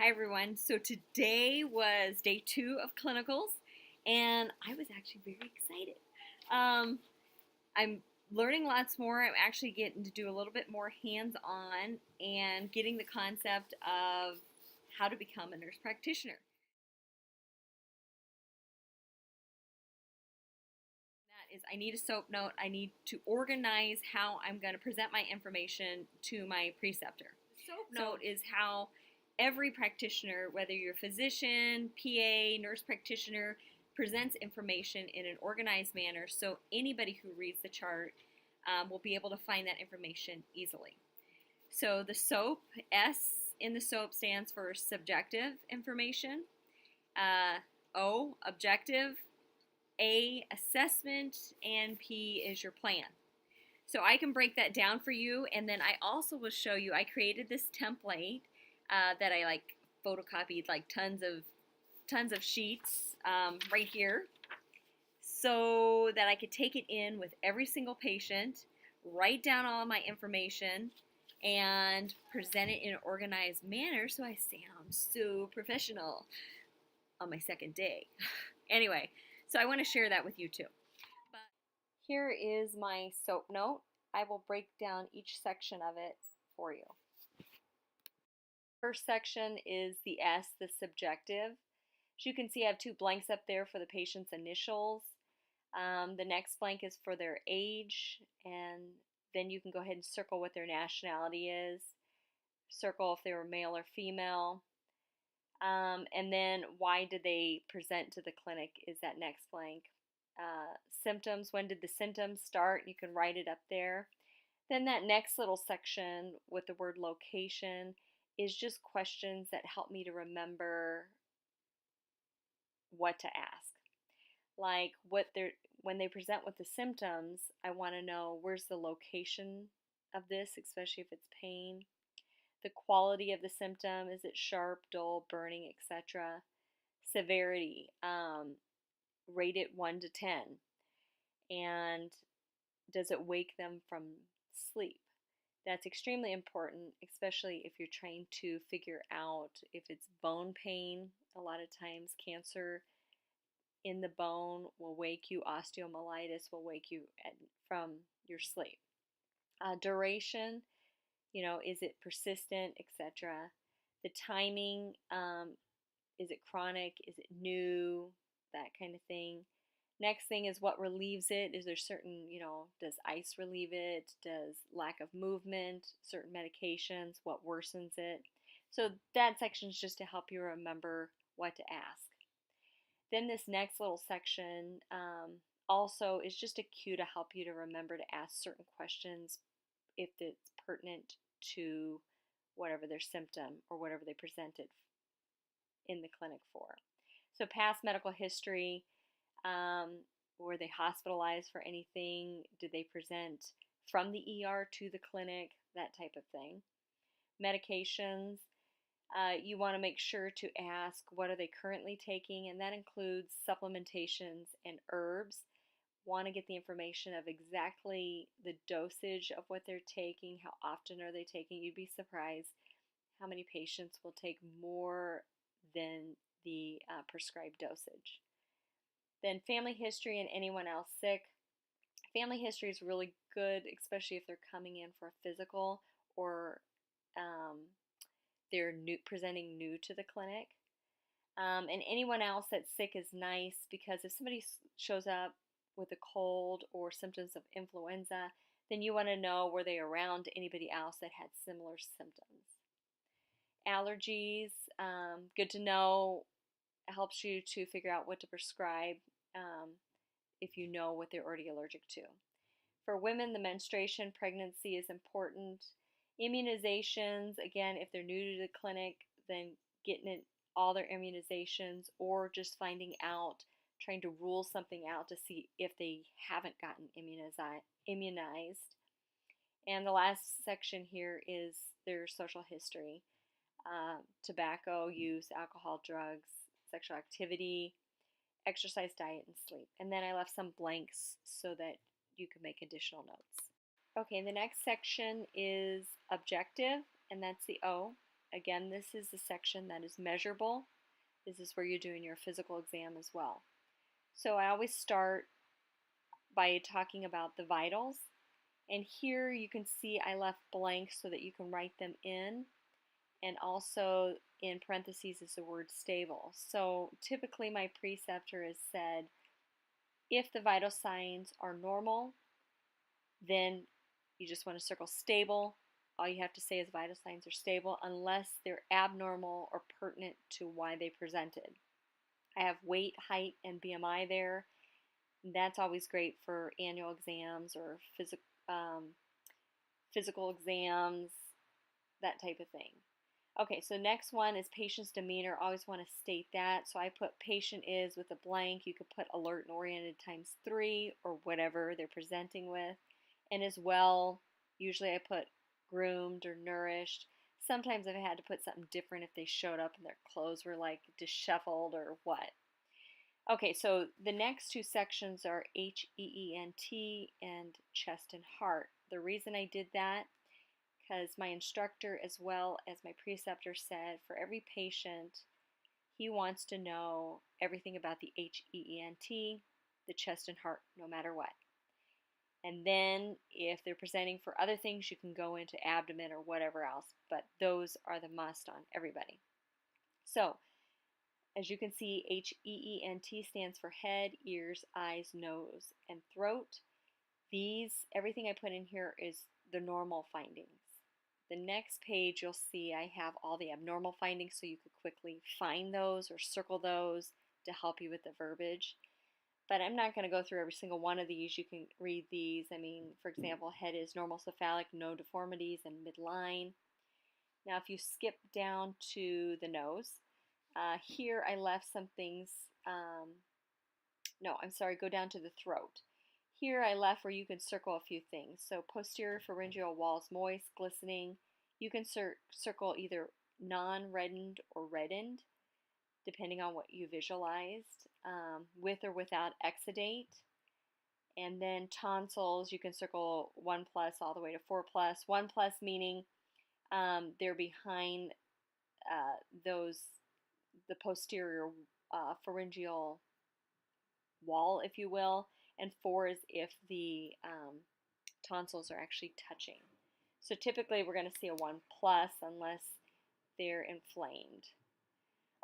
Hi everyone. So today was day 2 of clinicals, and I was actually very excited. I'm learning lots more. I'm actually getting to do a little bit more hands-on and getting the concept of how to become a nurse practitioner. That is, I need a SOAP note. I need to organize how I'm going to present my information to my preceptor. SOAP note is how every practitioner, whether you're a physician, PA, nurse practitioner, presents information in an organized manner so anybody who reads the chart will be able to find that information easily. So the SOAP, S in the SOAP stands for subjective information, O, objective, A, assessment, and P is your plan. So I can break that down for you, and then I also will show you, I created this template that I photocopied tons of sheets right here so that I could take it in with every single patient, write down all my information, and present it in an organized manner so I sound so professional on my second day. Anyway, so I want to share that with you too. But here is my SOAP note. I will break down each section of it for you. First section is the S, the subjective. As you can see, I have 2 blanks up there for the patient's initials. The next blank is for their age, and then you can go ahead and circle what their nationality is. Circle if they were male or female. And then why did they present to the clinic is that next blank. Symptoms, when did the symptoms start? You can write it up there. Then that next little section with the word location is just questions that help me to remember what to ask. Like when they present with the symptoms, I want to know where's the location of this, especially if it's pain. The quality of the symptom, is it sharp, dull, burning, etc. Severity, rate it 1 to 10. And does it wake them from sleep? That's extremely important, especially if you're trying to figure out if it's bone pain. A lot of times cancer in the bone will wake you, osteomyelitis will wake you from your sleep. Duration, is it persistent, etc. The timing, is it chronic, is it new, that kind of thing. Next thing is what relieves it. Is there certain, does ice relieve it? Does lack of movement, certain medications, what worsens it? So that section is just to help you remember what to ask. Then this next little section also is just a cue to help you to remember to ask certain questions if it's pertinent to whatever their symptom or whatever they presented in the clinic for. So past medical history, were they hospitalized for anything? Did they present from the ER to the clinic? That type of thing. Medications, you want to make sure to ask what are they currently taking, and that includes supplementations and herbs. Want to get the information of exactly the dosage of what they're taking, how often are they taking. You'd be surprised how many patients will take more than the prescribed dosage. Then family history and anyone else sick. Family history is really good, especially if they're coming in for a physical or they're presenting new to the clinic. And anyone else that's sick is nice, because if somebody shows up with a cold or symptoms of influenza, then you want to know, were they around anybody else that had similar symptoms. Allergies, good to know, helps you to figure out what to prescribe if you know what they're already allergic to. For women, the menstruation, pregnancy is important. Immunizations, again, if they're new to the clinic, then getting it, all their immunizations, or just finding out, trying to rule something out to see if they haven't gotten immunized. And the last section here is their social history. Tobacco use, alcohol, drugs, sexual activity, exercise, diet, and sleep. And then I left some blanks so that you can make additional notes. Okay, the next section is objective, and that's the O. Again, this is the section that is measurable. This is where you're doing your physical exam as well. So I always start by talking about the vitals. And here you can see I left blank so that you can write them in. And also in parentheses is the word stable. So typically my preceptor has said, if the vital signs are normal, then you just want to circle stable. All you have to say is vital signs are stable unless they're abnormal or pertinent to why they presented. I have weight, height, and BMI there. That's always great for annual exams or physical exams, that type of thing. Okay, so next one is patient's demeanor. Always want to state that. So I put patient is with a blank. You could put alert and oriented times 3 or whatever they're presenting with. And as well, usually I put groomed or nourished. Sometimes I've had to put something different if they showed up and their clothes were like disheveled or what. Okay, so the next two sections are HEENT and chest and heart. The reason I did that, because my instructor as well as my preceptor said for every patient, he wants to know everything about the HEENT, the chest and heart, no matter what. And then if they're presenting for other things, you can go into abdomen or whatever else, but those are the must on everybody. So, as you can see, HEENT stands for head, ears, eyes, nose, and throat. Everything I put in here is the normal findings. The next page you'll see I have all the abnormal findings so you could quickly find those or circle those to help you with the verbiage. But I'm not going to go through every single one of these. You can read these. I mean, for example, head is normal cephalic, no deformities, and midline. Now if you skip down to the nose, here I left some things, no, I'm sorry, go down to the throat. Here I left where you can circle a few things. So posterior pharyngeal walls moist, glistening. You can circle either non-reddened or reddened, depending on what you visualized, with or without exudate. And then tonsils, you can circle 1+ all the way to 4+. 1+ meaning they're behind the posterior pharyngeal wall, if you will, and 4 is if the tonsils are actually touching. So typically we're going to see a 1+ unless they're inflamed.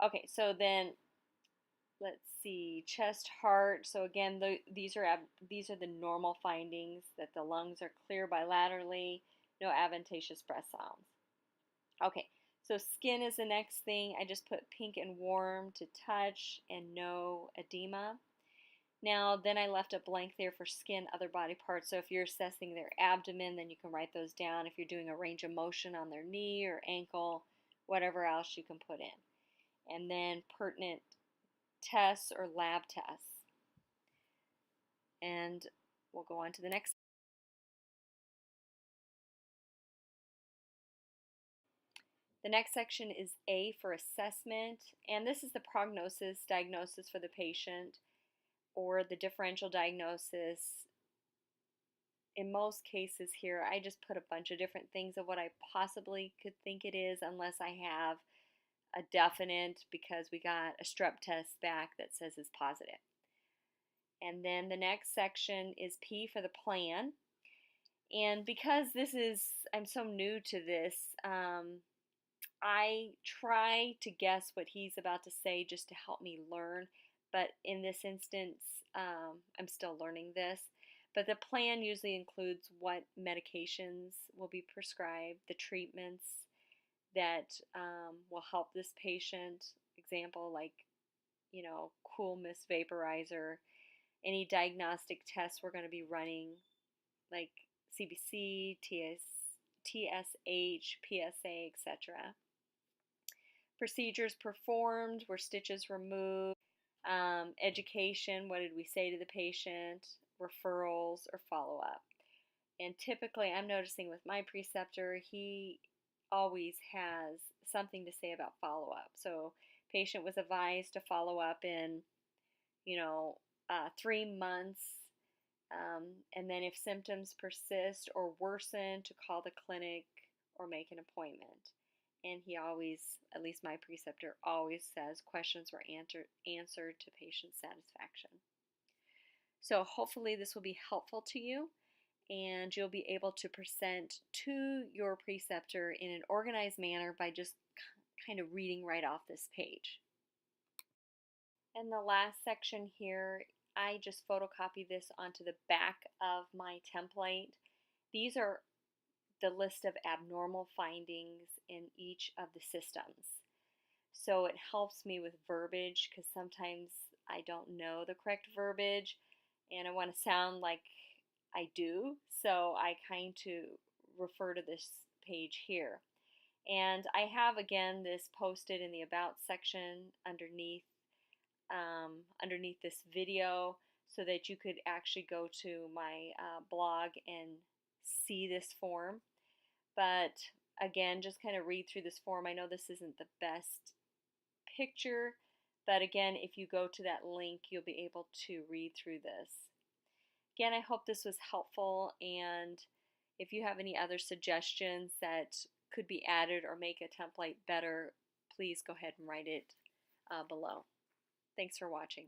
Okay, so then let's see, chest, heart. So again, these are the normal findings, that the lungs are clear bilaterally, no adventitious breath sounds. Okay, so skin is the next thing. I just put pink and warm to touch and no edema. Now, then I left a blank there for skin, other body parts. So if you're assessing their abdomen, then you can write those down. If you're doing a range of motion on their knee or ankle, whatever else you can put in. And then pertinent tests or lab tests. And we'll go on to the next. The next section is A for assessment, and this is the prognosis, diagnosis for the patient, or the differential diagnosis. In most cases here, I just put a bunch of different things of what I possibly could think it is, unless I have a definite, because we got a strep test back that says it's positive. And then the next section is P for the plan. And because I'm so new to this, I try to guess what he's about to say just to help me learn. But in this instance, I'm still learning this. But the plan usually includes what medications will be prescribed, the treatments that will help this patient. Example, like, cool mist vaporizer. Any diagnostic tests we're going to be running, like CBC, TSH, PSA, etc. Procedures performed, were stitches removed, education, what did we say to the patient, referrals, or follow-up. And typically, I'm noticing with my preceptor, he always has something to say about follow-up. So, patient was advised to follow up in, 3 months, and then if symptoms persist or worsen, to call the clinic or make an appointment. And he always, at least my preceptor, always says questions were answered to patient satisfaction. So hopefully this will be helpful to you, and you'll be able to present to your preceptor in an organized manner by just kind of reading right off this page. And the last section here, I just photocopied this onto the back of my template. These are the list of abnormal findings in each of the systems. So it helps me with verbiage because sometimes I don't know the correct verbiage and I want to sound like I do. So I kind of refer to this page here. And I have again this posted in the About section underneath this video so that you could actually go to my blog and see this form. But again, just kind of read through this form. I know this isn't the best picture, but again, if you go to that link, you'll be able to read through this. Again, I hope this was helpful, and if you have any other suggestions that could be added or make a template better, please go ahead and write it below. Thanks for watching.